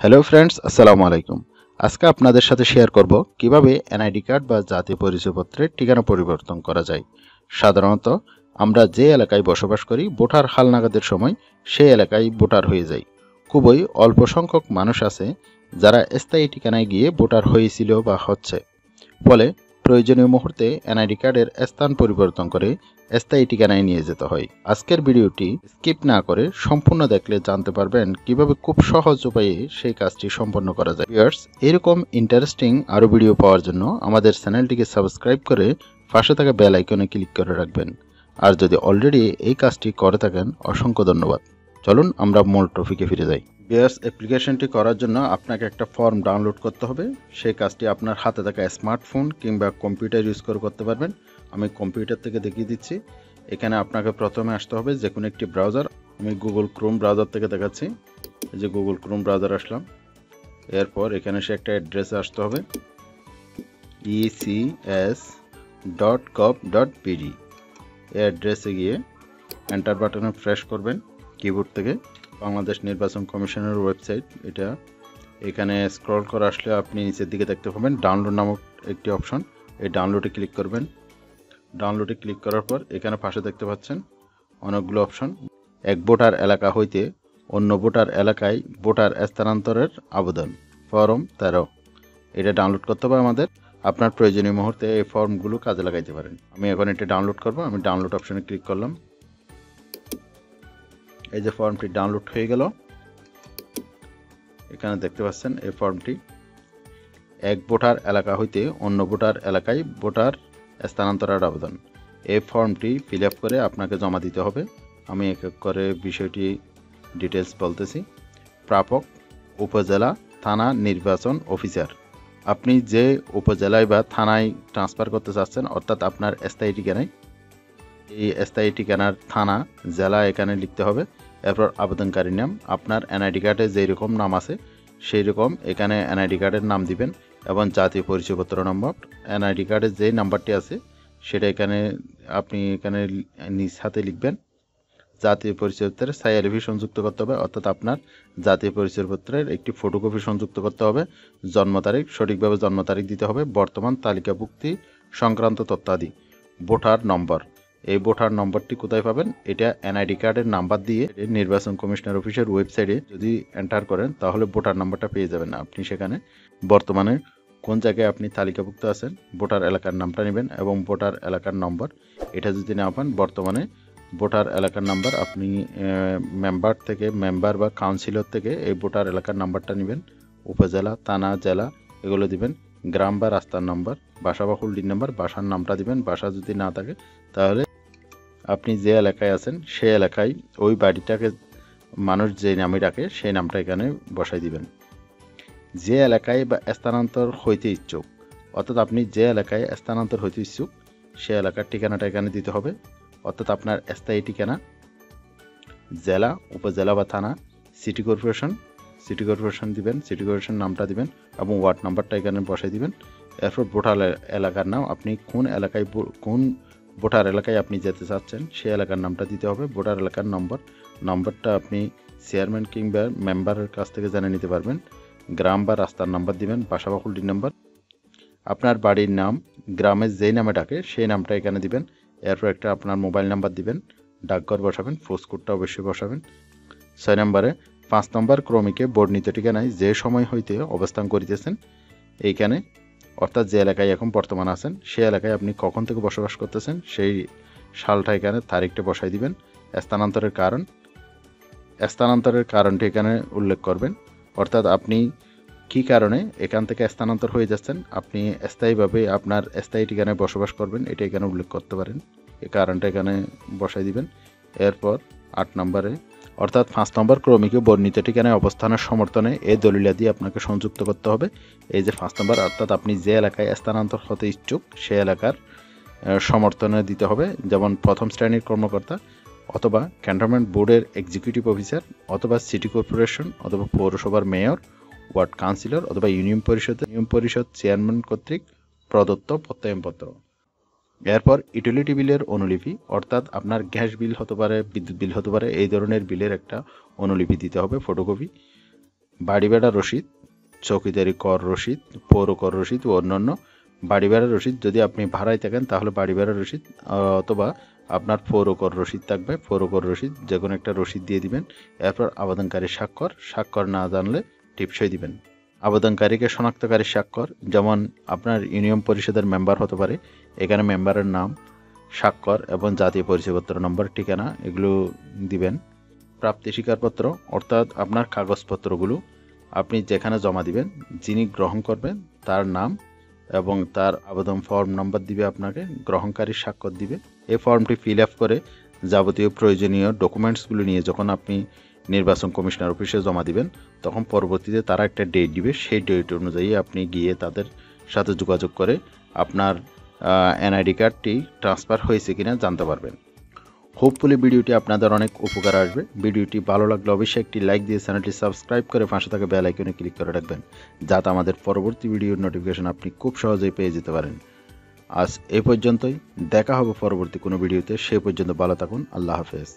Hello friends, আসসালামু আলাইকুম। আজকে আপনাদের সাথে শেয়ার করব কিভাবে এনআইডি কার্ড বা জাতীয় পরিচয়পত্রের ঠিকানা পরিবর্তন করা যায়। সাধারণত আমরা যে এলাকায় বসবাস করি, ভোটার হালনাগাদের সময় সেই এলাকায় ভোটার হয়ে যায়। খুবই অল্প সংখ্যক মানুষ আছে যারা স্থায়ী ঠিকানায় গিয়ে ভোটার হয়েছিল বা হচ্ছে। ফলে প্রয়োজনীয় মুহূর্তে এনআইডি কার্ডের স্থান পরিবর্তন করে স্থায়ী ঠিকানায় নিয়ে যেতে হয়। আজকের ভিডিওটি স্কিপ না করে সম্পূর্ণ দেখলে জানতে পারবেন কিভাবে খুব সহজ উপায়ে সেই কাজটি সম্পন্ন করা যায়। ভিউয়ার্স, এরকম ইন্টারেস্টিং আরও ভিডিও পাওয়ার জন্য আমাদের চ্যানেলটিকে সাবস্ক্রাইব করে পাশে থাকা বেল আইকনে ক্লিক করে রাখবেন। আর যদি অলরেডি এই কাজটি করে থাকেন, অসংখ্য ধন্যবাদ। চলুন আমরা মূল টপিকে ফিরে যাই। ভিউয়ার্স, অ্যাপ্লিকেশনটি করার জন্য আপনাকে একটা ফর্ম ডাউনলোড করতে হবে। সেই কাজটি আপনার হাতে থাকা স্মার্টফোন কিংবা কম্পিউটার ইউজ করে করতে পারবেন। আমি কম্পিউটার থেকে দেখিয়ে দিচ্ছি। এখানে আপনাকে প্রথমে আসতে হবে যে কোনো একটি ব্রাউজার। আমি গুগল ক্রোম ব্রাউজার থেকে দেখাচ্ছি। এই যে গুগল ক্রোম ব্রাউজার আসলাম। এরপর এখানে সে একটা অ্যাড্রেসে আসতে হবে, ecs.gov.bd। এই অ্যাড্রেসে গিয়ে এন্টার বাটনে প্রেস করবেন কিবোর্ড থেকে। বাংলাদেশ নির্বাচন কমিশনের ওয়েবসাইট এটা। এখানে স্ক্রল করে আসলে আপনি নিচের দিকে দেখতে পাবেন ডাউনলোড নামক একটি অপশন। এই ডাউনলোডে ক্লিক করবেন। ডাউনলোডে ক্লিক করার পর এখানে পাশে দেখতে পাচ্ছেন অনেকগুলো অপশন। এক ভোটার এলাকা হইতে অন্য ভোটার এলাকায় ভোটার স্থানান্তরের আবেদন, ফর্ম 13। এটা ডাউনলোড করতে হবে আমাদের। আপনার প্রয়োজনীয় মুহূর্তে এই ফর্মগুলো কাজে লাগাইতে পারেন। আমি এখন এটা ডাউনলোড করব। আমি ডাউনলোড অপশনে ক্লিক করলাম। এই যে ফর্মটি ডাউনলোড হয়ে গেল। এখানে দেখতে পাচ্ছেন এই ফর্মটি। এক ভোটার এলাকা হইতে অন্য ভোটার এলাকায় ভোটার স্থানান্তরের আবেদন। এই ফর্মটি ফিল আপ করে আপনাকে জমা দিতে হবে। আমি এক এক করে বিষয়টি ডিটেলস বলতেছি। প্রাপক উপজেলা থানা নির্বাচন অফিসার। আপনি যে উপজেলায় বা থানায় ট্রান্সফার করতে চাচ্ছেন, অর্থাৎ আপনার স্থায়ী ঠিকানায়, এই স্থায়ী ঠিকানার থানা জেলা এখানে লিখতে হবে। এরপর আবেদনকারীর নাম, আপনার এনআইডি কার্ডে যেই রকম নাম আছে সেই রকম এখানে এনআইডি কার্ডের নাম দিবেন এবং জাতীয় পরিচয়পত্র নম্বর। এনআইডি কার্ডের যেই নাম্বারটি আছে সেটা এখানে আপনি এখানে নিজ হাতে লিখবেন। জাতীয় পরিচয়পত্রের সাইএলভি সংযুক্ত করতে হবে, অর্থাৎ আপনার জাতীয় পরিচয়পত্রের একটি ফটোকপি সংযুক্ত করতে হবে। জন্ম তারিখ, সঠিকভাবে জন্ম তারিখ দিতে হবে। বর্তমান তালিকাভুক্তি সংক্রান্ত তথ্যাদি। ভোটার নম্বর, এই ভোটার নম্বরটি কোথায় পাবেন? এটা এনআইডি কার্ডের নাম্বার দিয়ে নির্বাচন কমিশনার অফিসের ওয়েবসাইটে যদি এন্টার করেন তাহলে ভোটার নাম্বারটা পেয়ে যাবেন। আপনি সেখানে বর্তমানে কোন জায়গায় আপনি তালিকাভুক্ত আছেন, ভোটার এলাকার নামটা নেবেন এবং ভোটার এলাকার নম্বর। এটা যদি না পান, বর্তমানে ভোটার এলাকার নাম্বার আপনি মেম্বার থেকে, মেম্বার বা কাউন্সিলর থেকে এই ভোটার এলাকার নাম্বারটা নেবেন। উপজেলা, থানা, জেলা এগুলো দিবেন। গ্রাম বা রাস্তার নাম্বার, বাসা বা হোল্ডিং নাম্বার, বাসার নামটা দিবেন। বাসা যদি না থাকে তাহলে আপনি যে এলাকায় আছেন সেই এলাকায় ওই বাড়িটাকে মানুষ যে নামে ডাকে সেই নামটা এখানে বসাই দিবেন। যে এলাকায় বা স্থানান্তর হইতে ইচ্ছুক, অর্থাৎ আপনি যে এলাকায় স্থানান্তর হইতে ইচ্ছুক সে এলাকার ঠিকানাটা এখানে দিতে হবে। অর্থাৎ আপনার স্থায়ী ঠিকানা, জেলা, উপজেলা বা থানা, সিটি কর্পোরেশন দিবেন। সিটি কর্পোরেশন নামটা দিবেন এবং ওয়ার্ড নাম্বারটা এখানে বসাই দিবেন। এরপর ভোটার এলাকার নাম, আপনি কোন এলাকায়, কোন ভোটার এলাকায় আপনি যেতে চাচ্ছেন সেই এলাকার নামটা দিতে হবে। ভোটার এলাকার নম্বরটা আপনি চেয়ারম্যান কিংবা মেম্বারের কাছ থেকে জেনে নিতে পারবেন। গ্রাম বা রাস্তার নাম্বার দিবেন, বাসা বা হোল্ডিং নাম্বার। আপনার বাড়ির নাম, গ্রামের যেই নামে ডাকে সেই নামটা এখানে দিবেন। এরপর একটা আপনার মোবাইল নাম্বার দিবেন, ডাকঘর বসাবেন, পোস্ট কোডটা অবশ্যই বসাবেন। 6 নম্বরে 5 নম্বর ক্রমিকে বর্ণিত ঠিকানায় যে সময় হইতে অবস্থান করিতেছেন এইখানে, অর্থাৎ যে এলাকায় এখন বর্তমান আছেন সেই এলাকায় আপনি কখন থেকে বসবাস করতেছেন সেই সালটা এখানে, তারিখটা বসাই দিবেন। স্থানান্তরের কারণটি এখানে উল্লেখ করবেন, অর্থাৎ আপনি কী কারণে এখান থেকে স্থানান্তর হয়ে যাচ্ছেন, আপনি স্থায়ীভাবে আপনার স্থায়ী ঠিকানায় বসবাস করবেন এটা এখানে উল্লেখ করতে পারেন। এই কারণটা এখানে বসাই দিবেন। এরপর 8 নম্বরে, অর্থাৎ 5 নম্বর ক্রমিকে বর্ণিত ঠিকানায় অবস্থানের সমর্থনে এই দলিলাদি আপনাকে সংযুক্ত করতে হবে। এই যে 5 নম্বর, অর্থাৎ আপনি যে এলাকায় স্থানান্তর হতে ইচ্ছুক সে এলাকার সমর্থনে দিতে হবে। যেমন প্রথম শ্রেণীর কর্মকর্তা অথবা ক্যান্টনমেন্ট বোর্ডের এক্সিকিউটিভ অফিসার অথবা সিটি কর্পোরেশন অথবা পৌরসভার মেয়র, ওয়ার্ড কাউন্সিলর অথবা ইউনিয়ন পরিষদ চেয়ারম্যান কর্তৃক প্রদত্ত প্রত্যয়নপত্র। এরপর ইউটিলিটি বিলের অনুলিপি, অর্থাৎ আপনার গ্যাস বিল হতে পারে, বিদ্যুৎ বিল হতে পারে, এই ধরনের বিলের একটা অনুলিপি দিতে হবে, ফটোকপি। বাড়ি ভাড়া রসিদ, চৌকিদারি কর রসিদ, পৌর কর রসিদ ও অন্যান্য বাড়ি ভাড়া রসিদ। যদি আপনি ভাড়ায় থাকেন তাহলে বাড়ি ভাড়া রসিদ, অথবা আপনার পৌর কর রসিদ থাকবে, পৌর কর রসিদ যে কোনো একটা রসিদ দিয়ে দিবেন। এরপর আবেদনকারী স্বাক্ষর না জানলে টিপসই দিবেন। আবেদনকারীকে শনাক্তকারী স্বাক্ষর, যেমন আপনার ইউনিয়ন পরিষদের মেম্বার হতে পারে, এখানে মেম্বারের নাম, স্বাক্ষর এবং জাতীয় পরিচয়পত্র নম্বর, ঠিকানা এগুলো দিবেন। প্রাপ্তি স্বীকারপত্র, অর্থাৎ আপনার কাগজপত্রগুলো আপনি যেখানে জমা দিবেন, যিনি গ্রহণ করবেন তার নাম এবং তার আবেদন ফর্ম নাম্বার দিবে, আপনাকে গ্রহণকারী স্বাক্ষর দিবে। এই ফর্মটি ফিল আপ করে যাবতীয় প্রয়োজনীয় ডকুমেন্টসগুলো নিয়ে যখন আপনি নির্বাচন কমিশনার অফিসে জমা দিবেন, তখন পরবর্তীতে তারা একটা ডেট দিবে, সেই ডেট অনুযায়ী আপনি গিয়ে তাদের সাথে যোগাযোগ করে আপনার এনআইডি কার্ডটি ট্রান্সফার হয়েছে কিনা জানতে পারবেন। হোপফুলি ভিডিওটি আপনাদের অনেক উপকার আসবে। ভিডিওটি ভালো লাগলে অবশ্যই একটি লাইক দিয়ে চ্যানেলটি সাবস্ক্রাইব করে পাশে থাকা বেল আইকনে ক্লিক করে রাখবেন, যাতে আমাদের পরবর্তী ভিডিওর নোটিফিকেশন আপনি খুব সহজেই পেয়ে যেতে পারেন। আজ এই পর্যন্তই, দেখা হবে পরবর্তী কোনো ভিডিওতে। সে পর্যন্ত ভালো থাকুন। আল্লাহ হাফেজ।